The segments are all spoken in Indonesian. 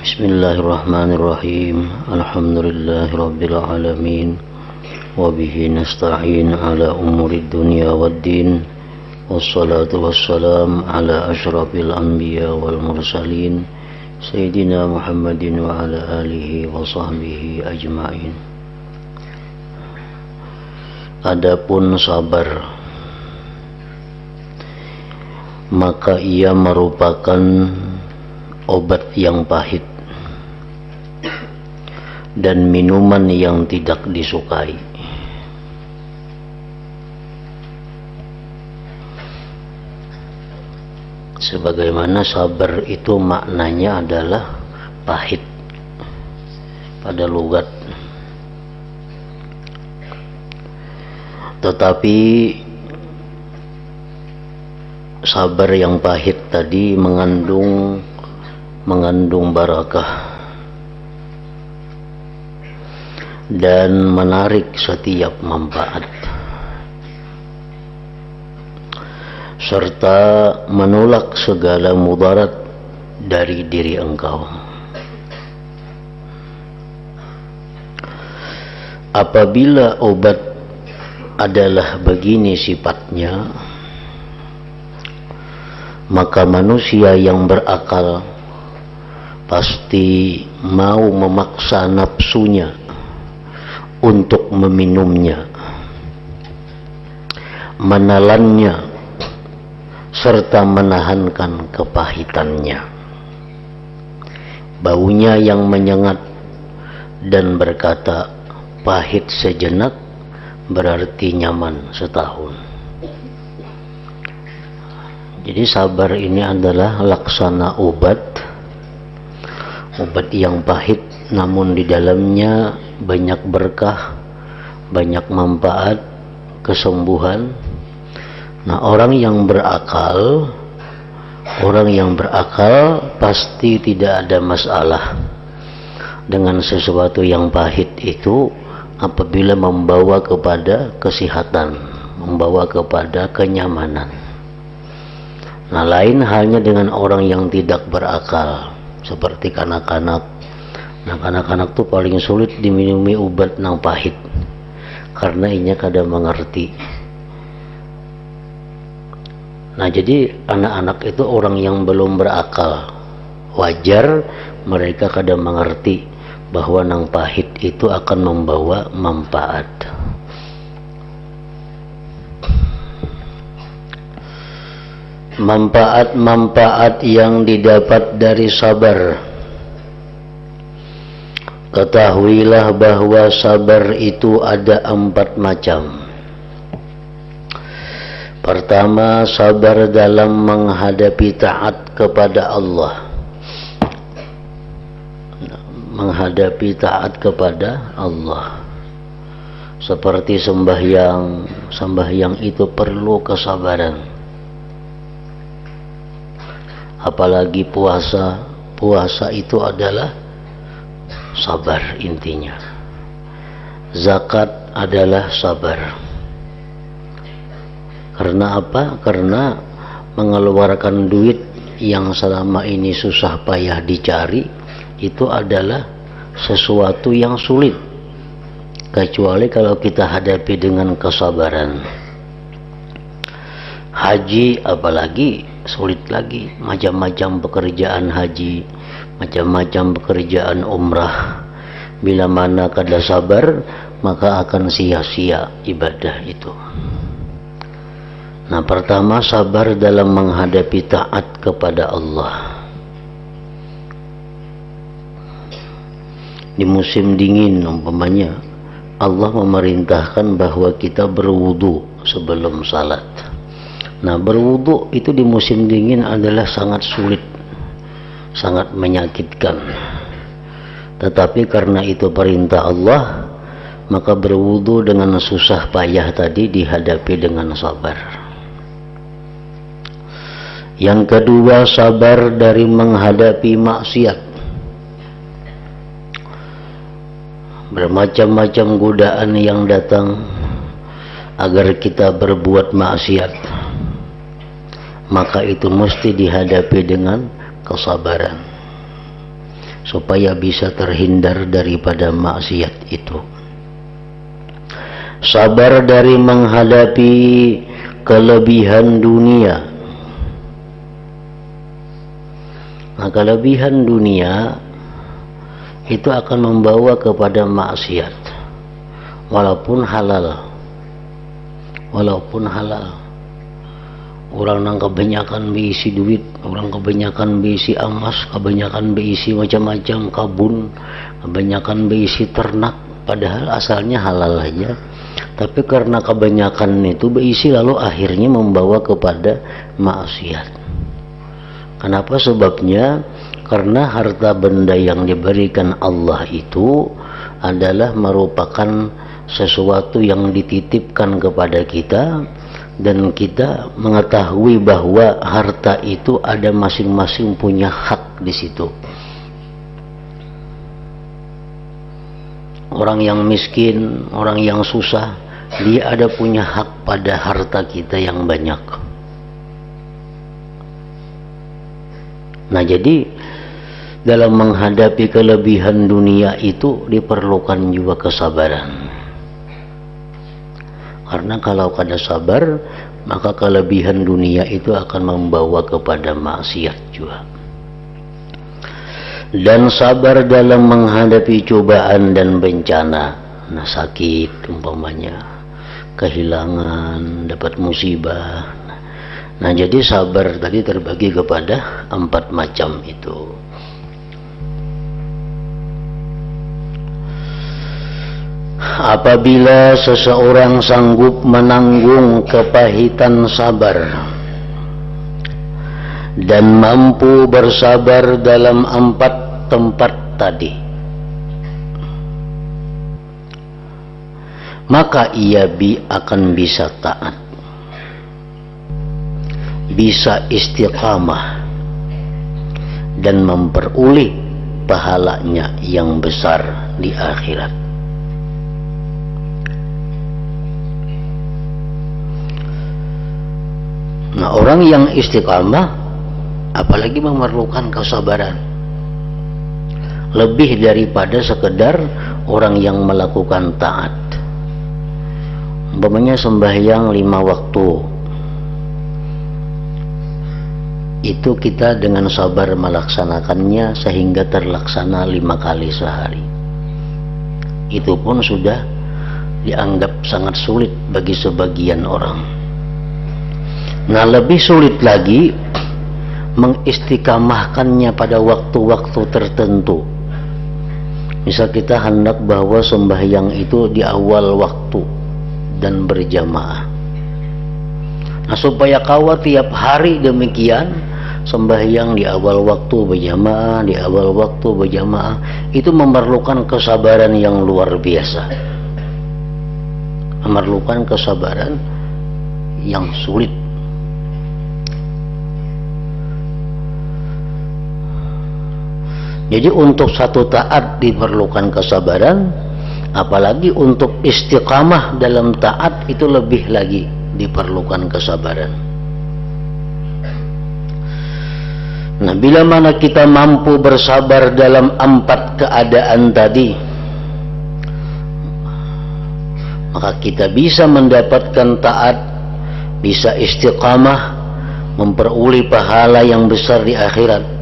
Bismillahirrahmanirrahim. Alhamdulillahirabbil alamin. Wa bihi nasta'in ala umurid dunya waddin. Wassalatu wassalam ala asyrafil anbiya wal mursalin Sayyidina Muhammadin wa ala alihi wa sahbihi ajma'in. Adapun sabar, maka ia merupakan obat yang pahit dan minuman yang tidak disukai. Sebagaimana sabar itu maknanya adalah pahit pada logat, tetapi sabar yang pahit tadi mengandung barakah dan menarik setiap manfaat, serta menolak segala mudarat dari diri engkau. Apabila obat adalah begini sifatnya, maka manusia yang berakal pasti mau memaksa nafsunya untuk meminumnya, menelannya, serta menahankan kepahitannya, baunya yang menyengat, dan berkata, pahit sejenak berarti nyaman setahun. Jadi sabar ini adalah laksana obat yang pahit, namun di dalamnya banyak berkah, banyak manfaat, kesembuhan. Nah, orang yang berakal pasti tidak ada masalah dengan sesuatu yang pahit itu apabila membawa kepada kesehatan, membawa kepada kenyamanan. Nah, lain halnya dengan orang yang tidak berakal, seperti kanak-kanak. Nah, kanak-kanak tuh paling sulit diminumi obat yang pahit karena inya kada mengerti. Nah, jadi anak-anak itu orang yang belum berakal, wajar mereka kada mengerti bahwa nang pahit itu akan membawa manfaat. Manfaat-manfaat yang didapat dari sabar. Ketahuilah bahwa sabar itu ada 4 macam. Pertama, sabar dalam menghadapi taat kepada Allah. Menghadapi taat kepada Allah. Seperti sembahyang itu perlu kesabaran. Apalagi puasa itu adalah sabar intinya. Zakat adalah sabar. Karena apa? Karena mengeluarkan duit yang selama ini susah payah dicari itu adalah sesuatu yang sulit, kecuali kalau kita hadapi dengan kesabaran. Haji apalagi sulit lagi, macam-macam pekerjaan haji, macam-macam pekerjaan umrah. Bila mana kada sabar, maka akan sia-sia ibadah itu. Nah, pertama, sabar dalam menghadapi taat kepada Allah. Di musim dingin umpamanya, Allah memerintahkan bahwa kita berwudu sebelum salat. Nah, berwudu itu di musim dingin adalah sangat sulit, sangat menyakitkan. Tetapi karena itu perintah Allah, maka berwudu dengan susah payah tadi dihadapi dengan sabar. Yang kedua, sabar dari menghadapi maksiat. Bermacam-macam godaan yang datang agar kita berbuat maksiat, maka itu mesti dihadapi dengan kesabaran. supaya bisa terhindar daripada maksiat itu. Sabar dari menghadapi kelebihan dunia. Nah, kelebihan dunia itu akan membawa kepada maksiat, walaupun halal. Orang nang kebanyakan berisi duit, orang kebanyakan berisi emas, kebanyakan berisi macam-macam kabun, kebanyakan berisi ternak, padahal asalnya halal aja. Tapi karena kebanyakan itu berisi, lalu akhirnya membawa kepada maksiat. Kenapa sebabnya? Karena harta benda yang diberikan Allah itu adalah merupakan sesuatu yang dititipkan kepada kita, dan kita mengetahui bahwa harta itu ada masing-masing punya hak di situ. Orang yang miskin, orang yang susah, dia ada punya hak pada harta kita yang banyak. Nah, jadi dalam menghadapi kelebihan dunia itu diperlukan juga kesabaran. Karena kalau kada sabar, maka kelebihan dunia itu akan membawa kepada maksiat juga. Dan sabar dalam menghadapi cobaan dan bencana. Nah, sakit umpamanya, kehilangan, dapat musibah. Nah, jadi sabar tadi terbagi kepada 4 macam itu. Apabila seseorang sanggup menanggung kepahitan sabar dan mampu bersabar dalam 4 tempat tadi, maka ia akan bisa taat, bisa istiqamah, dan memperoleh pahalanya yang besar di akhirat. Nah, orang yang istiqamah apalagi memerlukan kesabaran lebih daripada sekedar orang yang melakukan taat. Umpamanya sembahyang 5 waktu, itu kita dengan sabar melaksanakannya sehingga terlaksana 5 kali sehari. Itu pun sudah dianggap sangat sulit bagi sebagian orang. Nah, lebih sulit lagi mengistiqamahkannya pada waktu-waktu tertentu. Misal kita hendak bahwa sembahyang itu di awal waktu dan berjamaah. Nah, supaya kawat tiap hari demikian sembahyang di awal waktu berjamaah, di awal waktu berjamaah, itu memerlukan kesabaran yang luar biasa. Memerlukan kesabaran yang sulit. Jadi untuk satu taat diperlukan kesabaran, apalagi untuk istiqamah dalam taat itu lebih lagi diperlukan kesabaran. Nah, bila mana kita mampu bersabar dalam 4 keadaan tadi, maka kita bisa mendapatkan taat, bisa istiqamah, memperoleh pahala yang besar di akhirat.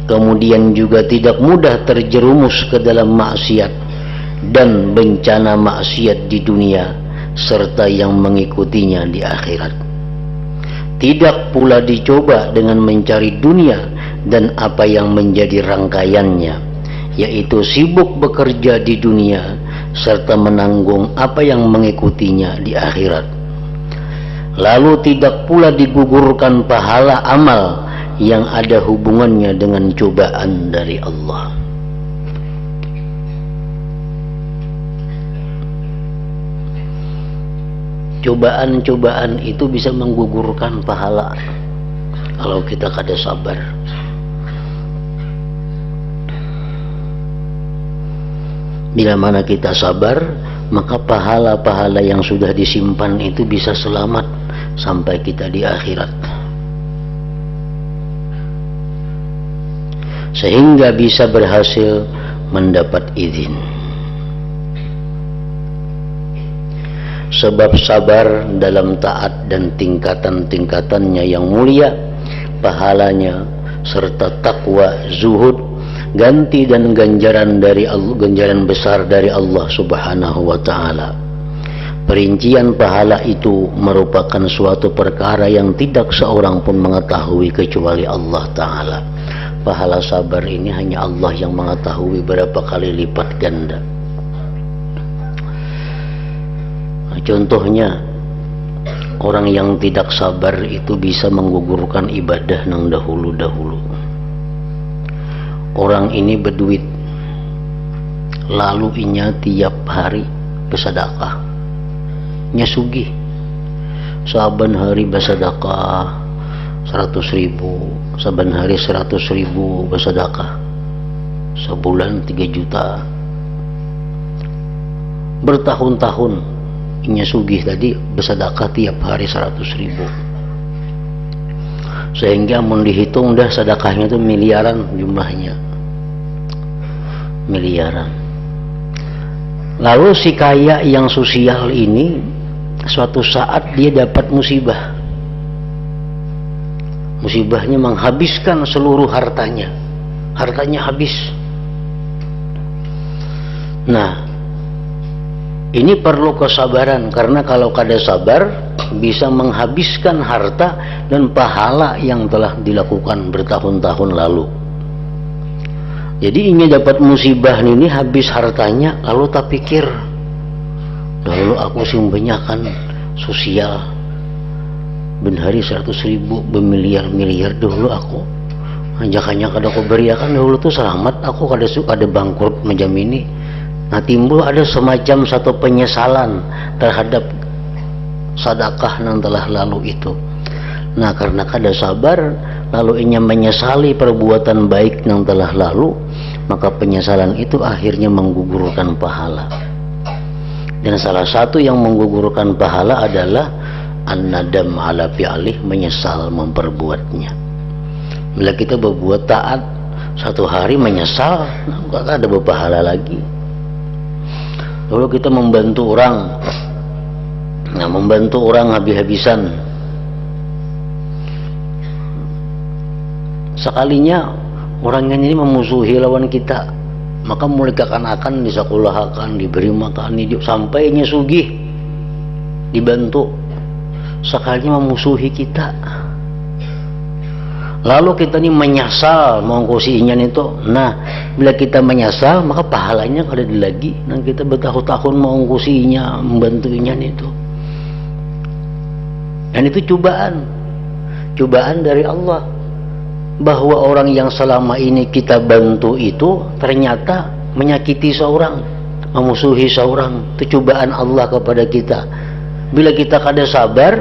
Kemudian juga tidak mudah terjerumus ke dalam maksiat dan bencana maksiat di dunia serta yang mengikutinya di akhirat. Tidak pula dicoba dengan mencari dunia dan apa yang menjadi rangkaiannya, yaitu sibuk bekerja di dunia serta menanggung apa yang mengikutinya di akhirat. Lalu tidak pula digugurkan pahala amal yang ada hubungannya dengan cobaan dari Allah. Cobaan-cobaan itu bisa menggugurkan pahala kalau kita kada sabar. Bila mana kita sabar, maka pahala-pahala yang sudah disimpan itu bisa selamat sampai kita di akhirat. sehingga bisa berhasil mendapat izin. Sebab sabar dalam taat dan tingkatan-tingkatannya yang mulia, pahalanya serta takwa, zuhud, ganti dan ganjaran dari Allah, ganjaran besar dari Allah Subhanahu wa taala. Perincian pahala itu merupakan suatu perkara yang tidak seorang pun mengetahui kecuali Allah taala. Pahala sabar ini hanya Allah yang mengetahui berapa kali lipat ganda. Contohnya, orang yang tidak sabar itu bisa menggugurkan ibadah nang dahulu-dahulu. Orang ini berduit, lalu inya tiap hari bersedekah, nya sugih, saban hari bersedekah 100.000, saban hari 100.000 bersedekah, sebulan 3 juta, bertahun-tahun inya sugih tadi bersedekah tiap hari 100.000, sehingga mau dihitung dah sedekahnya itu miliaran jumlahnya, miliaran. Lalu si kaya yang sosial ini suatu saat dia dapat musibah, musibahnya menghabiskan seluruh hartanya, hartanya habis. Nah, ini perlu kesabaran, karena kalau kada sabar bisa menghabiskan harta dan pahala yang telah dilakukan bertahun-tahun lalu. Jadi ini dapat musibah ini habis hartanya, lalu tak pikir, dahulu aku simbanyakan sosial ben hari 100.000 bermiliar-miliar dahulu aku. Hanya kada aku beriakan dahulu tuh selamat aku kada bangkrut macam ini. Nah, timbul ada semacam satu penyesalan terhadap sedekah yang telah lalu itu. Nah, karena kada sabar lalu inya menyesali perbuatan baik yang telah lalu, maka penyesalan itu akhirnya menggugurkan pahala. Dan salah satu yang menggugurkan pahala adalah an-nadam ala fi'alih, menyesal memperbuatnya. Bila kita berbuat taat satu hari menyesal, nah, ada berpahala lagi. Lalu kita membantu orang, nah membantu orang habis-habisan, sekalinya orang ini memusuhi lawan kita, maka mulai akan disekolahkan, diberi makan hidup, sampai sugih dibantu, sekalinya memusuhi kita. Lalu kita ini menyesal mengkusinya itu. Nah, bila kita menyesal maka pahalanya kada ada lagi. Nah, kita bertahun-tahun mengkusinya, membantunya itu. Dan itu cobaan dari Allah, bahwa orang yang selama ini kita bantu itu ternyata menyakiti seorang, memusuhi seorang. Itu cobaan Allah kepada kita. Bila kita kada sabar,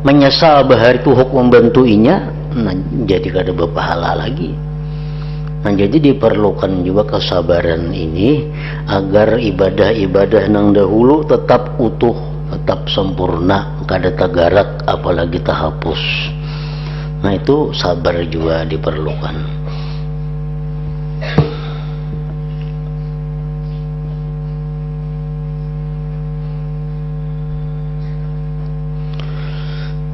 menyesal bahar itu hukum membantuinya, nah, jadi kada berpahala lagi. Nah, jadi diperlukan juga kesabaran ini agar ibadah-ibadah nang dahulu tetap utuh, tetap sempurna, kada tagarak apalagi terhapus. Nah, itu sabar juga diperlukan.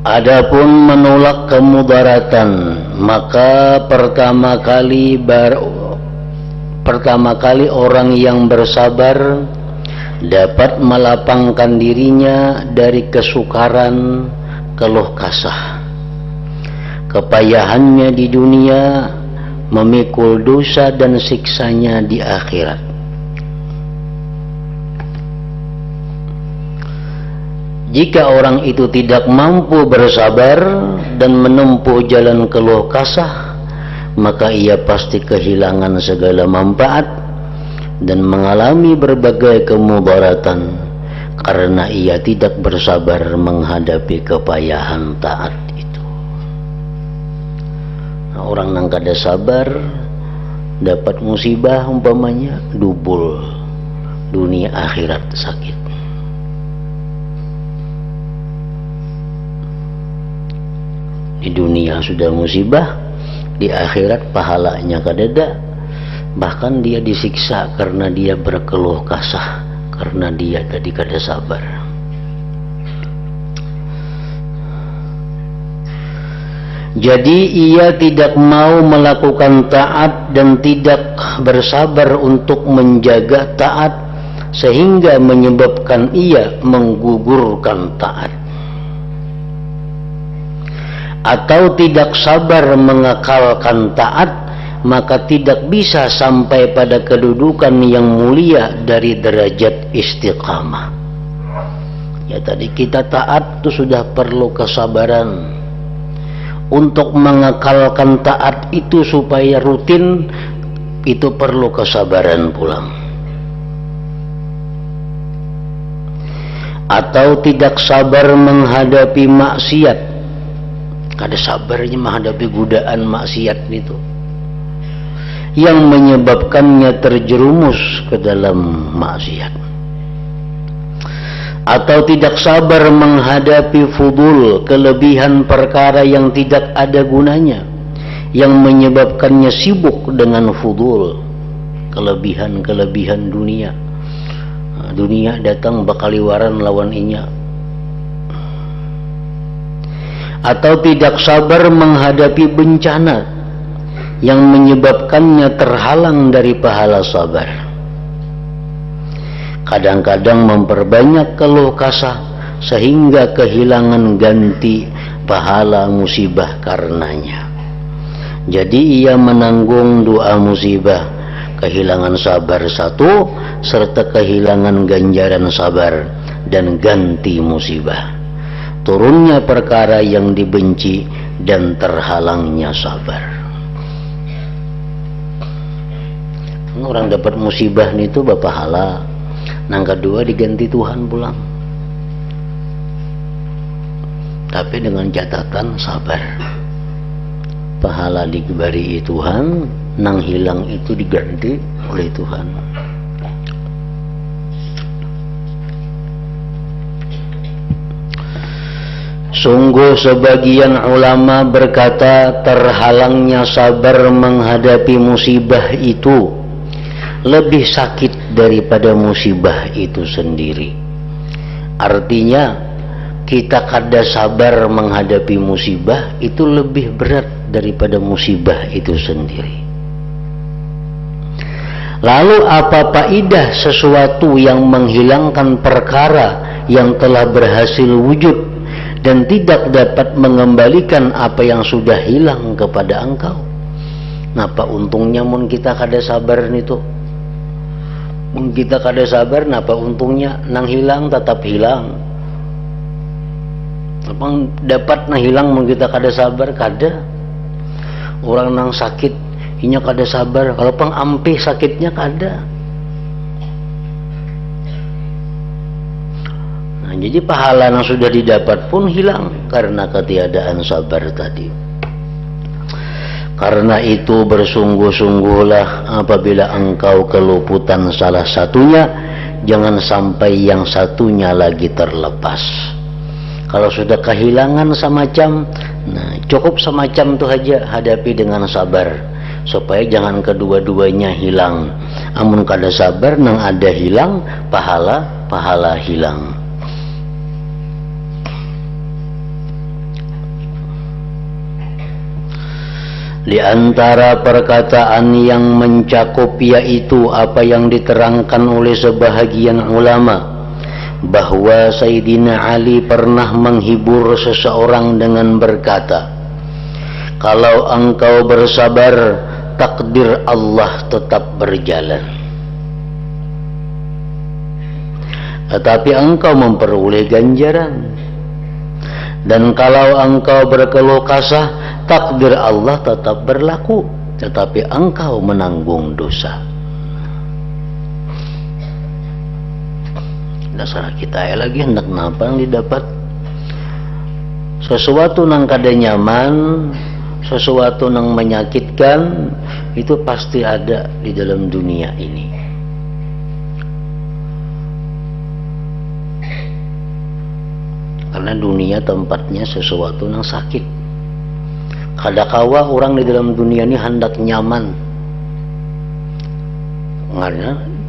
Adapun menolak kemudaratan, maka pertama kali orang yang bersabar dapat melapangkan dirinya dari kesukaran, keluh kasah, kepayahannya di dunia, memikul dosa dan siksanya di akhirat. Jika orang itu tidak mampu bersabar dan menempuh jalan keluh kasah, maka ia pasti kehilangan segala manfaat dan mengalami berbagai kemudaratan karena ia tidak bersabar menghadapi kepayahan taat itu. Nah, orang yang kada sabar dapat musibah umpamanya dubul, dunia akhirat sakit. Di dunia sudah musibah, di akhirat pahalanya kadeda, bahkan dia disiksa karena dia berkeluh kesah, karena dia tadi kada sabar. Jadi ia tidak mau melakukan taat dan tidak bersabar untuk menjaga taat, sehingga menyebabkan ia menggugurkan taat, atau tidak sabar mengekalkan taat, maka tidak bisa sampai pada kedudukan yang mulia dari derajat istiqamah. Ya, tadi kita taat itu sudah perlu kesabaran. Untuk mengekalkan taat itu supaya rutin, itu perlu kesabaran pula. Atau tidak sabar menghadapi maksiat, kada sabarnya menghadapi godaan maksiat itu yang menyebabkannya terjerumus ke dalam maksiat. Atau tidak sabar menghadapi fudul, kelebihan perkara yang tidak ada gunanya, yang menyebabkannya sibuk dengan fudul, kelebihan-kelebihan dunia. Dunia datang bakaliwaran lawan inya. Atau tidak sabar menghadapi bencana yang menyebabkannya terhalang dari pahala sabar. Kadang-kadang memperbanyak keluh kesah sehingga kehilangan ganti pahala musibah karenanya. Jadi ia menanggung dua musibah, kehilangan sabar satu, serta kehilangan ganjaran sabar dan ganti musibah. Turunnya perkara yang dibenci dan terhalangnya sabar. Orang dapat musibah itu berpahala, nang kedua diganti Tuhan pulang, tapi dengan catatan sabar. Pahala diberi Tuhan, nang hilang itu diganti oleh Tuhan. Sungguh sebagian ulama berkata terhalangnya sabar menghadapi musibah itu lebih sakit daripada musibah itu sendiri. Artinya kita kada sabar menghadapi musibah itu lebih berat daripada musibah itu sendiri. Lalu apa faedah sesuatu yang menghilangkan perkara yang telah berhasil wujud dan tidak dapat mengembalikan apa yang sudah hilang kepada engkau? Napa untungnya mun kita kada sabar itu? Mun kita kada sabar, napa untungnya? Nang hilang tetap hilang. Apa dapat nang hilang mun kita kada sabar? Kada. Orang nang sakit inya kada sabar, kalau pang ampih sakitnya kada. Nah, jadi pahala yang sudah didapat pun hilang karena ketiadaan sabar tadi. Karena itu bersungguh-sungguhlah apabila engkau keluputan salah satunya, jangan sampai yang satunya lagi terlepas. Kalau sudah kehilangan semacam, nah cukup semacam itu aja, hadapi dengan sabar supaya jangan kedua-duanya hilang. Amun kada sabar nang ada hilang, pahala hilang. Di antara perkataan yang mencakup yaitu apa yang diterangkan oleh sebahagian ulama, bahwa Sayyidina Ali pernah menghibur seseorang dengan berkata, kalau engkau bersabar, takdir Allah tetap berjalan, tetapi engkau memperoleh ganjaran. Dan kalau engkau berkeluh kesah, takdir Allah tetap berlaku, tetapi engkau menanggung dosa. Dasar kita ya lagi hendak napa yang didapat. Sesuatu nang kada nyaman, sesuatu nang menyakitkan, itu pasti ada di dalam dunia ini. Karena dunia tempatnya sesuatu yang sakit. Kadakawa orang di dalam dunia ini hendak nyaman,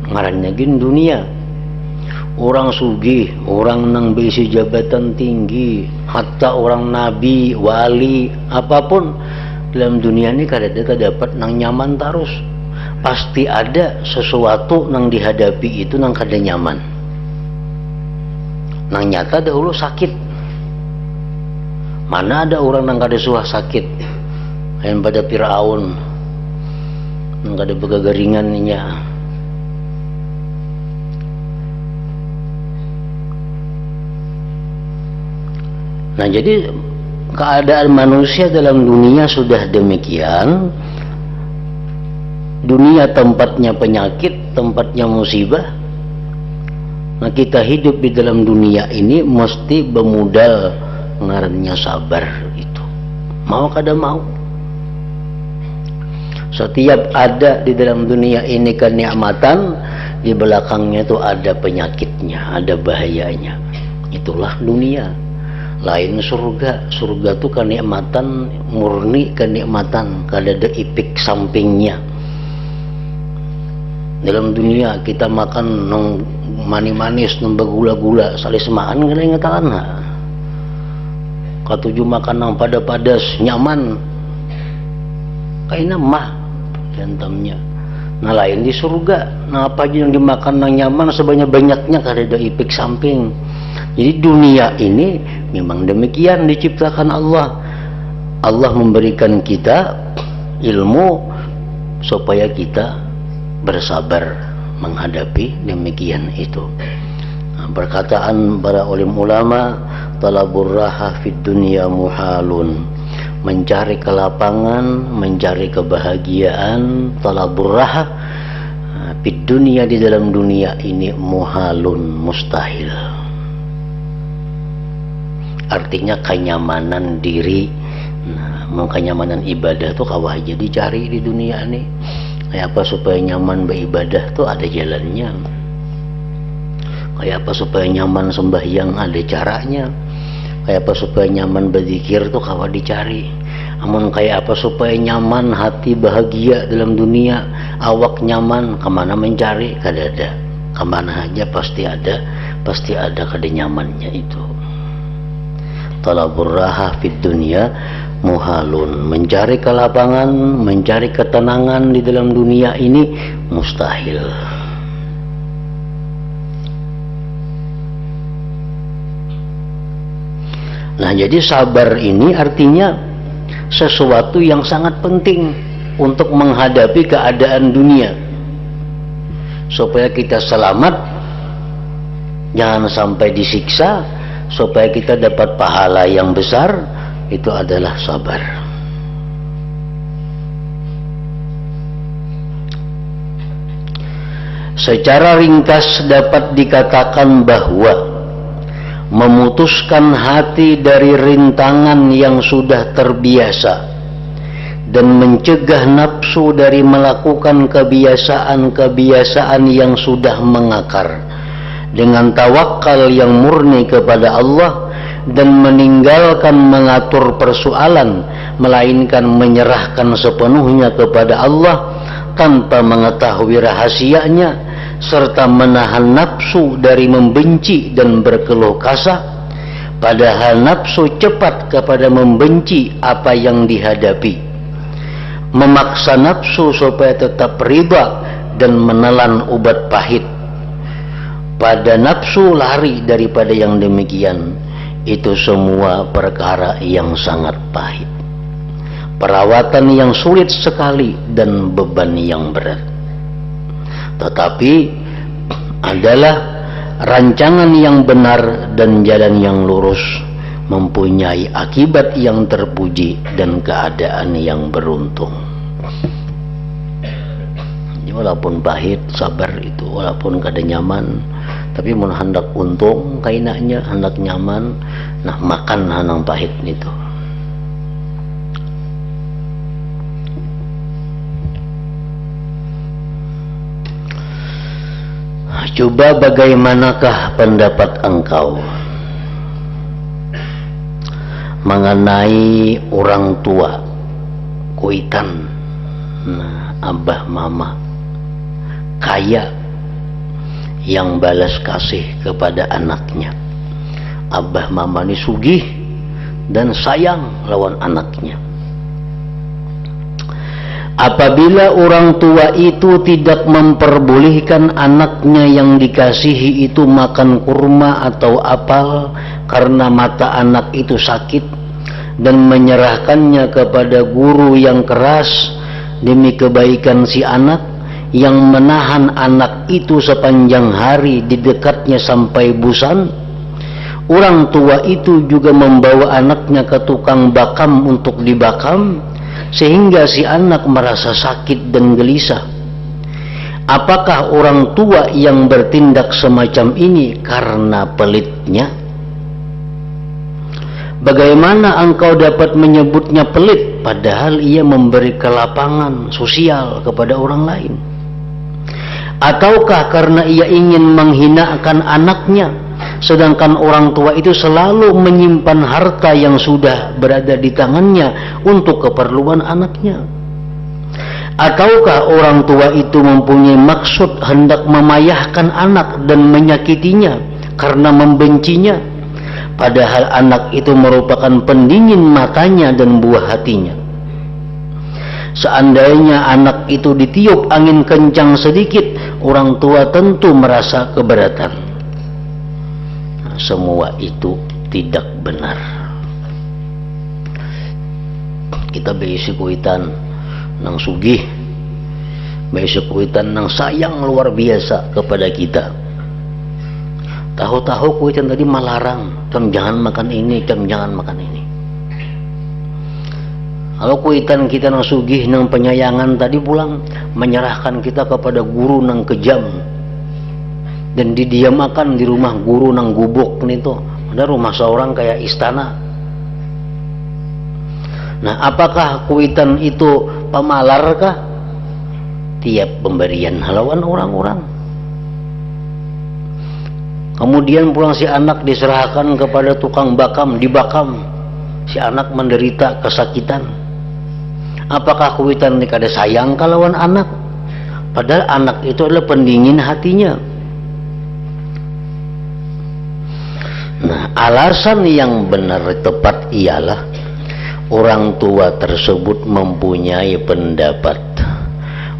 ngarannya gin dunia. Orang sugih, orang nang bisi jabatan tinggi, hatta orang nabi, wali, apapun dalam dunia ini kadang-kadang dapat nang nyaman terus. Pasti ada sesuatu nang dihadapi itu nang kada nyaman. Nang nyata dahulu sakit. Mana ada orang nang kada suah sakit? Yang pada Firaun nang kada begagaringannya. Nah, jadi keadaan manusia dalam dunia sudah demikian. Dunia tempatnya penyakit, tempatnya musibah. Nah, kita hidup di dalam dunia ini mesti bermodal ngarannya sabar itu. Mau kada mau. Setiap ada di dalam dunia ini kenikmatan, di belakangnya itu ada penyakitnya, ada bahayanya. Itulah dunia. Lain surga. Surga itu kenikmatan murni, kenikmatan, kada ada ipik sampingnya. Dalam dunia kita makan nang manis-manis, nang bergula-gula, salih semaan kada ingatan. Katuju makan nang pada-padas, nyaman. Kaina mah jantamnya. Nah, lain di surga. Nah, apa aja yang dimakan nang nyaman sebanyak-banyaknya kada ada ipik samping. Jadi dunia ini memang demikian diciptakan Allah. Allah memberikan kita ilmu supaya kita bersabar menghadapi demikian itu. Nah, perkataan para ulama, talabur raha fid dunya muhalun. Mencari kelapangan, mencari kebahagiaan, talabur raha fid dunya, di dalam dunia ini muhalun, mustahil. Artinya kenyamanan diri. Nah, mau kenyamanan ibadah tuh kawah aja dicari di dunia ini. Kayak apa supaya nyaman beribadah tuh ada jalannya. Kayak apa supaya nyaman sembahyang ada caranya. Kayak apa supaya nyaman berzikir tuh kawah dicari. Amun kayak apa supaya nyaman hati bahagia dalam dunia, awak nyaman, kemana mencari? Kada ada. Kemana aja pasti ada kada nyamannya itu. Talabur raha fid dunya muhalun. Mencari kelapangan, mencari ketenangan di dalam dunia ini mustahil. Nah, jadi sabar ini artinya sesuatu yang sangat penting untuk menghadapi keadaan dunia supaya kita selamat, jangan sampai disiksa, supaya kita dapat pahala yang besar. Itu adalah sabar. Secara ringkas dapat dikatakan bahwa memutuskan hati dari rintangan yang sudah terbiasa dan mencegah nafsu dari melakukan kebiasaan-kebiasaan yang sudah mengakar dengan tawakal yang murni kepada Allah dan meninggalkan mengatur persoalan, melainkan menyerahkan sepenuhnya kepada Allah tanpa mengetahui rahasianya, serta menahan nafsu dari membenci dan berkeluh kesah, padahal nafsu cepat kepada membenci apa yang dihadapi, memaksa nafsu supaya tetap riba dan menelan obat pahit. Pada nafsu lari daripada yang demikian, itu semua perkara yang sangat pahit, perawatan yang sulit sekali dan beban yang berat. Tetapi adalah rancangan yang benar dan jalan yang lurus, mempunyai akibat yang terpuji dan keadaan yang beruntung. Walaupun pahit, sabar itu, walaupun kada nyaman, tapi mun hendak untung kainanya, hendak nyaman, nah makan hanang pahit itu. Coba bagaimanakah pendapat engkau mengenai orang tua kuitan. Nah, abah mama kaya yang balas kasih kepada anaknya. Abah mama ini sugih dan sayang lawan anaknya. Apabila orang tua itu tidak memperbolehkan anaknya yang dikasihi itu makan kurma atau apel karena mata anak itu sakit, dan menyerahkannya kepada guru yang keras demi kebaikan si anak, yang menahan anak itu sepanjang hari di dekatnya sampai bosan, orang tua itu juga membawa anaknya ke tukang bakam untuk dibakam, sehingga si anak merasa sakit dan gelisah. Apakah orang tua yang bertindak semacam ini karena pelitnya? Bagaimana engkau dapat menyebutnya pelit padahal ia memberi kelapangan sosial kepada orang lain? Ataukah karena ia ingin menghinakan anaknya, sedangkan orang tua itu selalu menyimpan harta yang sudah berada di tangannya untuk keperluan anaknya? Ataukah orang tua itu mempunyai maksud hendak memayahkan anak dan menyakitinya karena membencinya, padahal anak itu merupakan pendingin matanya dan buah hatinya? Seandainya anak itu ditiup angin kencang sedikit, orang tua tentu merasa keberatan. Nah, semua itu tidak benar. Kita berisi kuitan nang sugih, berisi kuitan nang sayang luar biasa kepada kita. Tahu-tahu kuitan tadi melarang, "Kam jangan makan ini, kam jangan makan ini." Kalau kuitan kita nang sugih nang penyayangan tadi pulang menyerahkan kita kepada guru nang kejam, dan didiamakan di rumah guru nang gubuk itu. Ada rumah seorang kayak istana. Nah, apakah kuitan itu pemalarkah? Tiap pemberian halawan orang-orang. Kemudian pulang si anak diserahkan kepada tukang bakam, dibakam. Si anak menderita kesakitan. Apakah kuitan ini kada sayang kalawan anak? Padahal anak itu adalah pendingin hatinya. Nah, alasan yang benar tepat ialah orang tua tersebut mempunyai pendapat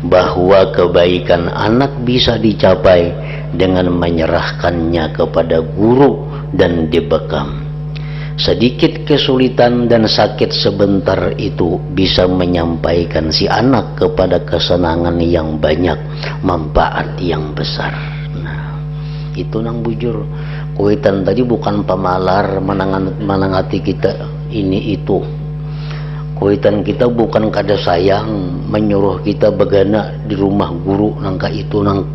bahwa kebaikan anak bisa dicapai dengan menyerahkannya kepada guru dan dibekam. Sedikit kesulitan dan sakit sebentar itu bisa menyampaikan si anak kepada kesenangan yang banyak, manfaat yang besar. Nah, itu nang bujur. Kuitan tadi bukan pemalar menangati kita ini itu. Kuitan kita bukan kada sayang menyuruh kita begana di rumah guru nangka itu nang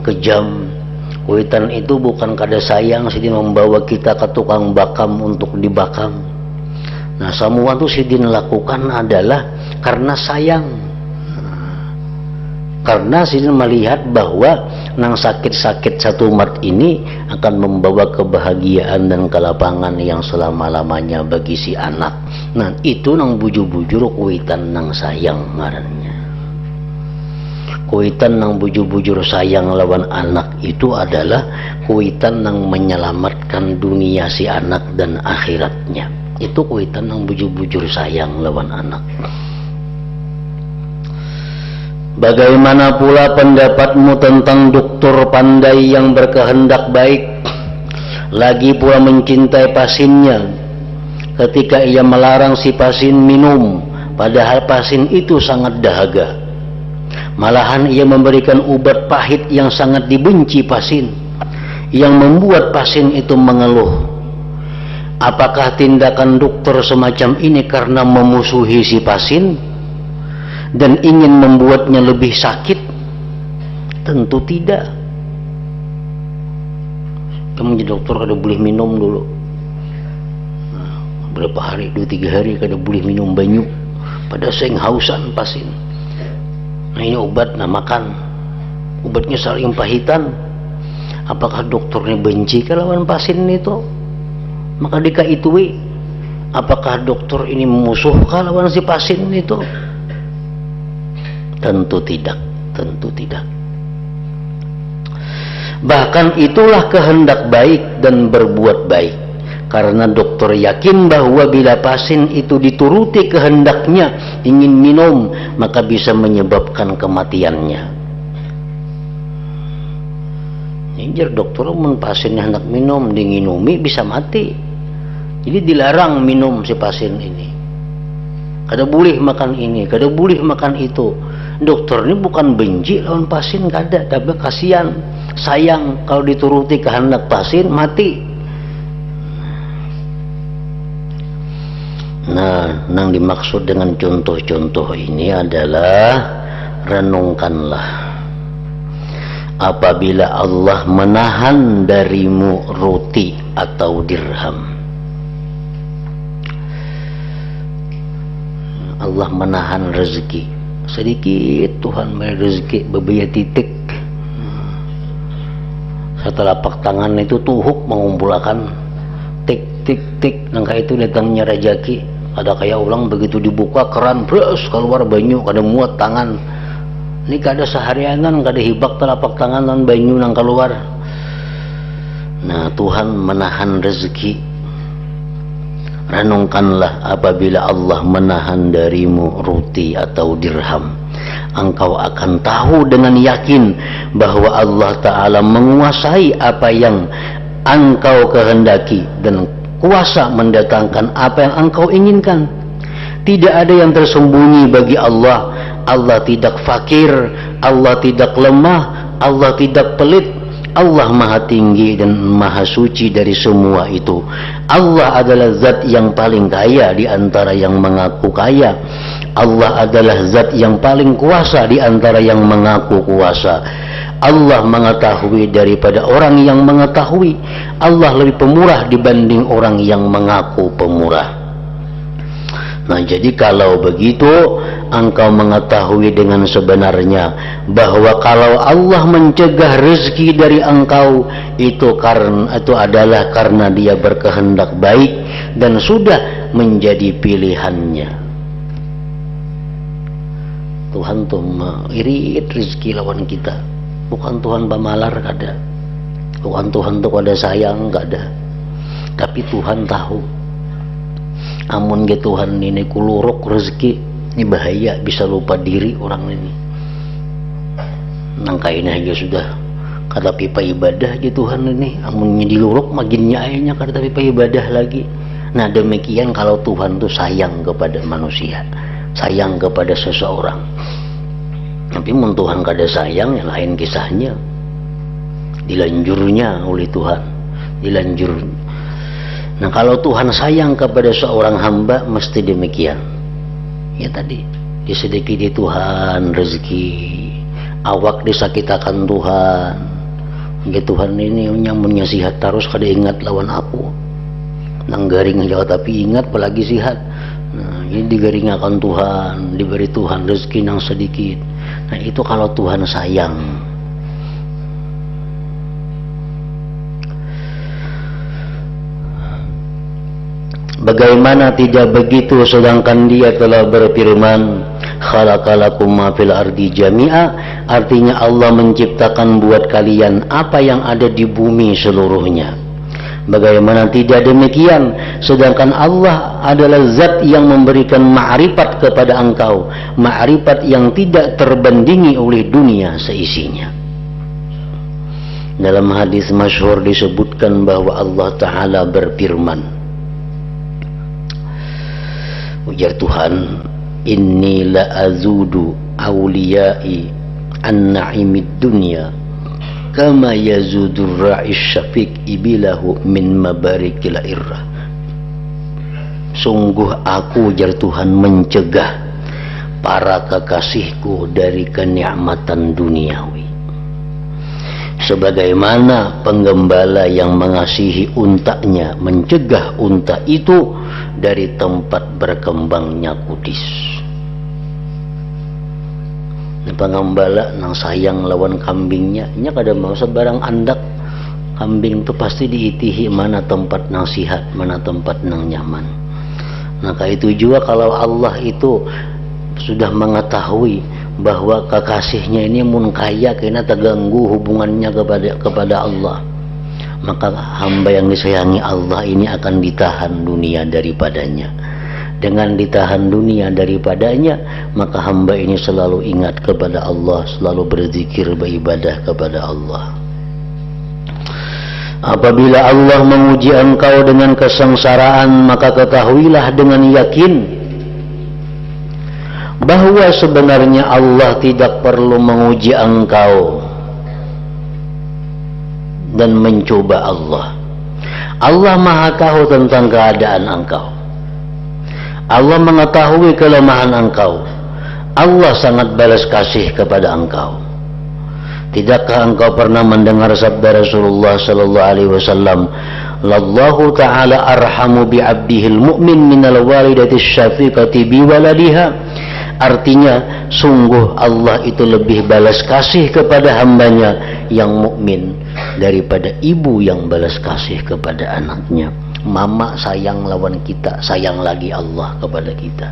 kejam. Kuitan itu bukan kada sayang sidin membawa kita ke tukang bakam untuk dibakam. Nah, semua itu sidin lakukan adalah karena sayang. Karena sidin melihat bahwa nang sakit-sakit satu umat ini akan membawa kebahagiaan dan kelapangan yang selama-lamanya bagi si anak. Nah, itu nang bujur-bujur kuitan nang sayang ngarannya. Kuitan nang bujur-bujur sayang lawan anak itu adalah kuitan nang menyelamatkan dunia si anak dan akhiratnya. Itu kuitan nang bujur-bujur sayang lawan anak. Bagaimana pula pendapatmu tentang dokter pandai yang berkehendak baik, lagi pula mencintai pasiennya, ketika ia melarang si pasien minum, padahal pasien itu sangat dahaga. Malahan ia memberikan obat pahit yang sangat dibenci pasien, yang membuat pasien itu mengeluh. Apakah tindakan dokter semacam ini karena memusuhi si pasien dan ingin membuatnya lebih sakit? Tentu tidak. Kamu jadi dokter kada boleh minum dulu. Nah, berapa hari, 2-3 hari kada boleh minum banyu. Pada seng hausan pasien. Nah, ini obat, nah makan. Obatnya saling pahitan. Apakah dokternya benci ke lawan pasien itu? Maka dika itu Apakah dokter ini musuhkah lawan si pasien itu? Tentu tidak, tentu tidak. Bahkan itulah kehendak baik dan berbuat baik. Karena dokter yakin bahwa bila pasien itu dituruti kehendaknya ingin minum, maka bisa menyebabkan kematiannya. Jadi dokter mun pasiennya hendak minum, dinginumi bisa mati. Jadi dilarang minum si pasien ini. Kada boleh makan ini, kada boleh makan itu. Dokter ini bukan benci lawan pasien, kada, tapi kasihan, sayang kalau dituruti kehendak pasien mati. Nah, yang dimaksud dengan contoh-contoh ini adalah renungkanlah apabila Allah menahan darimu roti atau dirham. Allah menahan rezeki sedikit, Tuhan memberi rezeki beberapa titik. Setelah pak tangan itu tuhuk mengumpulkan tik tik tik, nangka itu datangnya rezeki. Ada kayak ulang begitu dibuka keran bros keluar banyu, kada muat tangan. Ini kada seharianan kada hibak telapak tangan dan banyu nang keluar. Nah, Tuhan menahan rezeki. Renungkanlah apabila Allah menahan darimu roti atau dirham, engkau akan tahu dengan yakin bahwa Allah Ta'ala menguasai apa yang engkau kehendaki dan kuasa mendatangkan apa yang engkau inginkan. Tidak ada yang tersembunyi bagi Allah. Allah tidak fakir, Allah tidak lemah, Allah tidak pelit. Allah maha tinggi dan maha suci dari semua itu. Allah adalah zat yang paling kaya di antara yang mengaku kaya. Allah adalah zat yang paling kuasa di antara yang mengaku kuasa. Allah mengetahui daripada orang yang mengetahui. Allah lebih pemurah dibanding orang yang mengaku pemurah. Nah, jadi kalau begitu engkau mengetahui dengan sebenarnya bahwa kalau Allah mencegah rezeki dari engkau itu adalah karena Dia berkehendak baik dan sudah menjadi pilihannya. Tuhan tuh irit rezeki lawan kita. Bukan Tuhan pamalar, kada. Bukan Tuhan tuh kada sayang, kada. Tapi Tuhan tahu. Amun ke Tuhan ini kuluruk rezeki, ini bahaya, bisa lupa diri orang ini. Nangka ini aja sudah kata pipa ibadah ke Tuhan ini. Amun diluruk makinnya ayahnya kata pipa ibadah lagi. Nah, demikian kalau Tuhan tuh sayang kepada manusia, sayang kepada seseorang. Tapi mun Tuhan kada sayang, yang lain kisahnya. Dilanjurnya oleh Tuhan, dilanjur. Nah, kalau Tuhan sayang kepada seorang hamba mesti demikian. Ya tadi disedekiti Tuhan rezeki, awak disakitakan Tuhan. Ya Tuhan ini nyamunnya sihat terus kada ingat lawan aku. Nang garing aja tapi ingat apalagi sihat. Nah, ini digaringakan Tuhan, diberi Tuhan rezeki nang sedikit. Nah, itu kalau Tuhan sayang. Bagaimana tidak begitu sedangkan Dia telah berfirman khalaqalakum ma fil ardi jami'a, artinya Allah menciptakan buat kalian apa yang ada di bumi seluruhnya. Bagaimana tidak demikian sedangkan Allah adalah zat yang memberikan ma'rifat kepada engkau, ma'rifat yang tidak terbandingi oleh dunia seisinya. Dalam hadis masyhur disebutkan bahwa Allah Ta'ala berfirman, ujar Tuhan, inni la azudu awliyai an na'imid dunya kama yazudur ra'ish syafiq ibilahu min mabarikil irrah. Sungguh aku, ujar Tuhan, mencegah para kekasihku dari kenikmatan duniawi sebagaimana penggembala yang mengasihi untanya mencegah unta itu dari tempat berkembangnya kudis. Penggembala nang sayang lawan kambingnya, nya kada mau sebarang andak kambing itu pasti diitihi mana tempat nang sihat, mana tempat nang nyaman. Maka itu juga kalau Allah itu sudah mengetahui bahwa kekasihnya ini munkaya karena terganggu hubungannya kepada Allah, maka hamba yang disayangi Allah ini akan ditahan dunia daripadanya. Dengan ditahan dunia daripadanya, maka hamba ini selalu ingat kepada Allah, selalu berzikir, beribadah kepada Allah. Apabila Allah menguji engkau dengan kesengsaraan, maka ketahuilah dengan yakin bahwa sebenarnya Allah tidak perlu menguji engkau dan mencoba Allah. Allah Maha tahu tentang keadaan engkau. Allah mengetahui kelemahan engkau. Allah sangat balas kasih kepada engkau. Tidakkah engkau pernah mendengar sabda Rasulullah sallallahu alaihi wasallam, "Lallahu ta'ala arhamu bi 'abdihil mu'min minal walidati syafiqati bi waladiha." Artinya, sungguh Allah itu lebih balas kasih kepada hambanya yang mukmin daripada ibu yang balas kasih kepada anaknya. Mama sayang lawan kita, sayang lagi Allah kepada kita.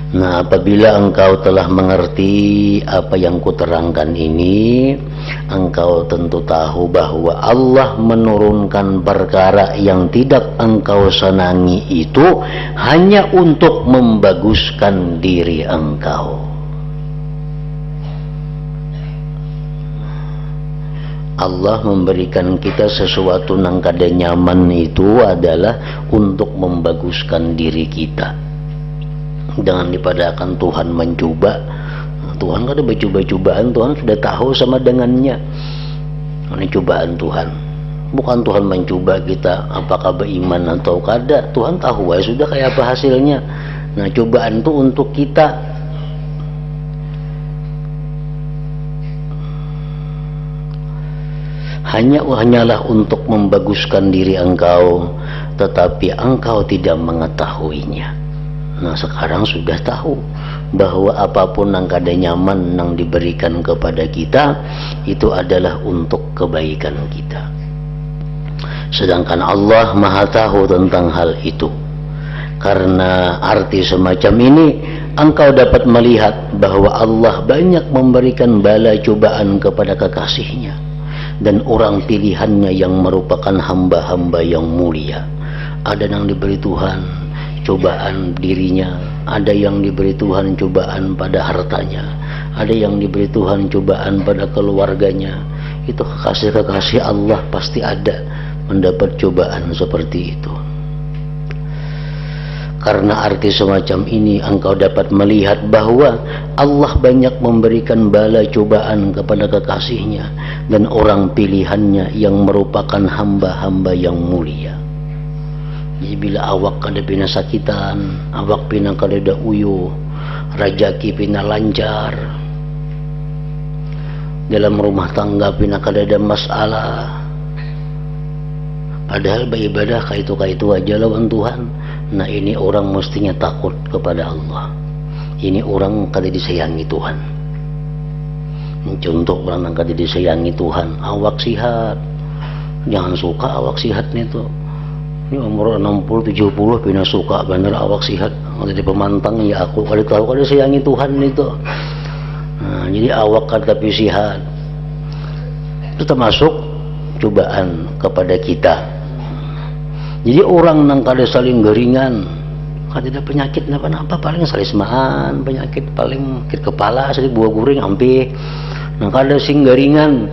Nah, apabila engkau telah mengerti apa yang kuterangkan ini, engkau tentu tahu bahwa Allah menurunkan perkara yang tidak engkau senangi itu hanya untuk membaguskan diri engkau. Allah memberikan kita sesuatu yang kada nyaman itu adalah untuk membaguskan diri kita. Jangan dipadakan Tuhan mencoba. Tuhan kada bercoba-cobaan, Tuhan sudah tahu sama dengannya. Ini cobaan Tuhan. Bukan Tuhan mencoba kita apakah beriman atau kada. Tuhan tahu ya sudah kayak apa hasilnya. Nah, cobaan itu untuk kita. Hanyalah untuk membaguskan diri engkau, tetapi engkau tidak mengetahuinya. Nah, sekarang sudah tahu bahwa apapun yang kada nyaman yang diberikan kepada kita itu adalah untuk kebaikan kita. Sedangkan Allah Maha tahu tentang hal itu. Karena arti semacam ini, engkau dapat melihat bahwa Allah banyak memberikan bala cobaan kepada kekasihnya dan orang pilihannya yang merupakan hamba-hamba yang mulia. Ada yang diberi Tuhan cobaan dirinya, ada yang diberi Tuhan cobaan pada hartanya, ada yang diberi Tuhan cobaan pada keluarganya. Itu kekasih-kekasih Allah pasti ada mendapat cobaan seperti itu. Karena arti semacam ini, engkau dapat melihat bahwa Allah banyak memberikan bala cobaan kepada kekasihnya dan orang pilihannya yang merupakan hamba-hamba yang mulia. Jadi bila awak kada pina sakitan, awak pina kada uyu, rajaki pina lancar, dalam rumah tangga pina kada ada masalah, padahal beribadah kaitu aja lawan Tuhan. Nah, ini orang mestinya takut kepada Allah. Ini orang kada disayangi Tuhan. Contoh orang yang kada disayangi Tuhan, awak sihat, jangan suka awak sihat itu. Ini umur 60-70 pina suka bener awak sihat. Kalau di pemantang ya aku kada tahu kada sayangi Tuhan itu. Nah, jadi awak kada tapi sihat. Itu termasuk cobaan kepada kita. Jadi orang nang kada saling garingan, kada ada penyakit napa-napa, paling salismaan, penyakit paling sakit kepala, sakit buah guring ampe. Nang kada sing garingan,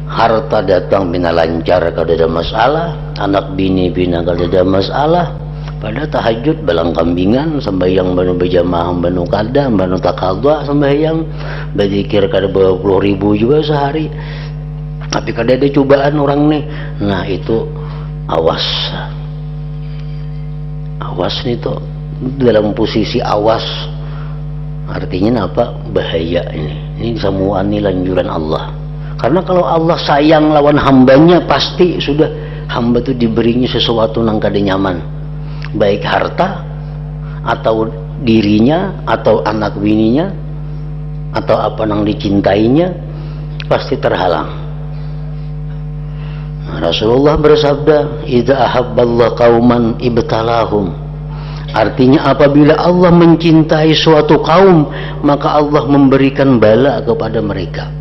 harta datang bina lancar kada ada masalah, anak bini bina kada ada masalah. Pada tahajud balang kambingan, sembahyang banu berjamaah banu kada, banu takadwa sembahyang, berzikir kada 20.000 juga sehari. Tapi kada ada cobaan orang nih. Nah, itu awas. Awas nih tuh, dalam posisi awas. Artinya apa? Bahaya ini. Ini semua ini lanjuran Allah. Karena kalau Allah sayang lawan hambanya, pasti sudah hamba itu diberinya sesuatu yang kada nyaman, baik harta atau dirinya atau anak bininya atau apa yang dicintainya, pasti terhalang. Rasulullah bersabda, "Idza ahabballahu qauman ibtalahum." Artinya apabila Allah mencintai suatu kaum, maka Allah memberikan bala kepada mereka.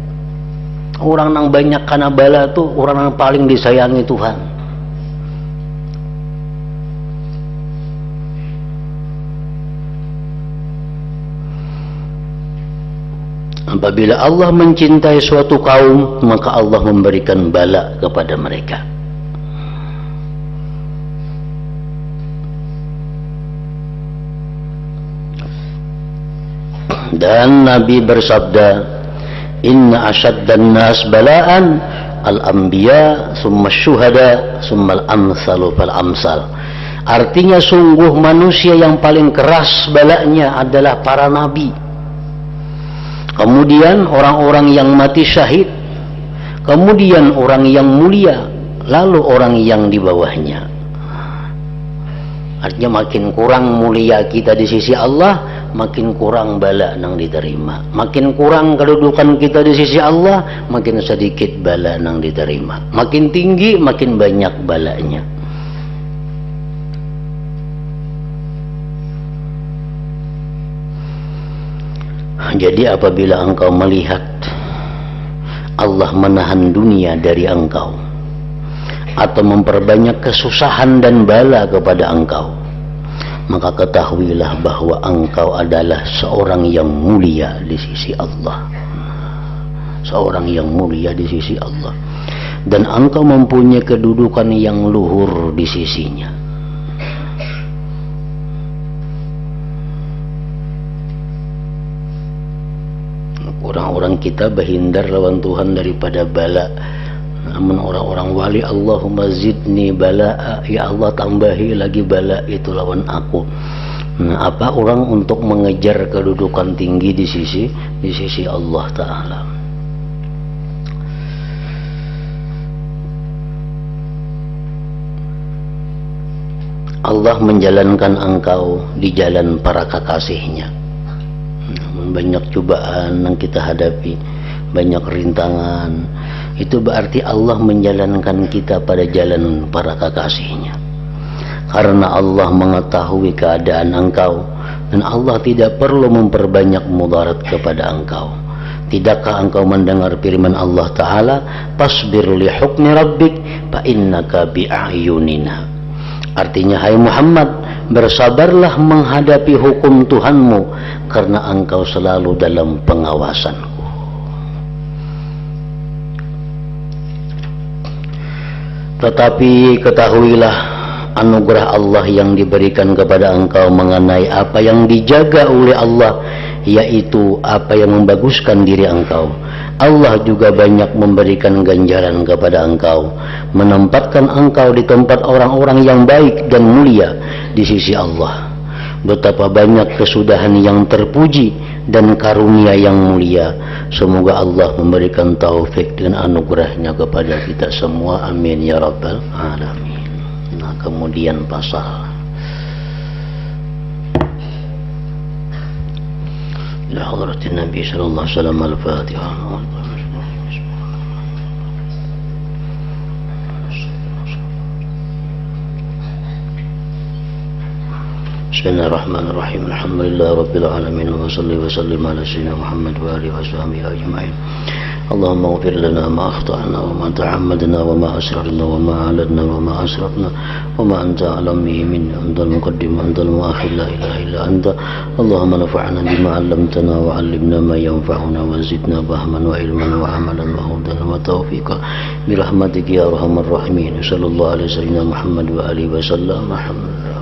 Orang yang banyak karena bala itu orang yang paling disayangi Tuhan. Apabila Allah mencintai suatu kaum, maka Allah memberikan bala kepada mereka. Dan Nabi bersabda, "Inna asyaddan nas bala'an al-anbiya, summa syuhada, summa al-amsalu fal-amsal." Artinya sungguh manusia yang paling keras balanya adalah para nabi. Kemudian orang-orang yang mati syahid, kemudian orang yang mulia, lalu orang yang di bawahnya. Artinya makin kurang mulia kita di sisi Allah, makin kurang bala nang diterima. Makin kurang kedudukan kita di sisi Allah, makin sedikit bala nang diterima. Makin tinggi, makin banyak balanya. Jadi apabila engkau melihat Allah menahan dunia dari engkau atau memperbanyak kesusahan dan bala kepada engkau, maka ketahuilah bahwa engkau adalah seorang yang mulia di sisi Allah. Seorang yang mulia di sisi Allah. Dan engkau mempunyai kedudukan yang luhur di sisinya. Orang-orang kita berhindar lawan Tuhan daripada bala. Namun orang-orang wali, Allahumma zidni bala'a, ya Allah tambahi lagi bala itu lawan aku. Nah, apa orang untuk mengejar kedudukan tinggi di sisi Allah Ta'ala. Allah menjalankan engkau di jalan para kekasihnya. Banyak cobaan yang kita hadapi, banyak rintangan, itu berarti Allah menjalankan kita pada jalan para kekasihnya. Karena Allah mengetahui keadaan engkau, dan Allah tidak perlu memperbanyak mudarat kepada engkau. Tidakkah engkau mendengar firman Allah Ta'ala, "Fasbir li hukmi rabbik fa innaka bi'ayunina." Artinya, hai Muhammad, bersabarlah menghadapi hukum Tuhanmu, karena engkau selalu dalam pengawasanku. Tetapi ketahuilah anugerah Allah yang diberikan kepada engkau mengenai apa yang dijaga oleh Allah, yaitu apa yang membaguskan diri engkau. Allah juga banyak memberikan ganjaran kepada engkau, menempatkan engkau di tempat orang-orang yang baik dan mulia di sisi Allah. Betapa banyak kesudahan yang terpuji dan karunia yang mulia. Semoga Allah memberikan taufik dan anugerahnya kepada kita semua. Amin ya rabbal alamin. Nah, kemudian pasal ila hadratin Nabi sallallahu alaihi wasallam. Al-Fatihah. Bismillahirrahmanirrahim. Alhamdulillah rabbil alamin, wa salli wa sallim ala sayyidina Muhammad wa alihi wa sahbihi ajma'in. Allahumma ighfir lana ma akhta'na wa ma ta'ammadna wa ma asrarna wa ma a'lanna wa ma asrafna wa ma anta a'lam bihi minna, antal muqaddim antal muakhir, la ilaha illa anta. Allahumma nafa'na bima 'allamtana wa 'allimna ma yanfa'una wa zidna fahman wa ilman wa 'amalan wa hudan wa tawfiqan bi rahmatika ya arhamar rahimin. Sallallahu alaihi wasallam Muhammad wa alihi wa sallam. Alhamdulillah.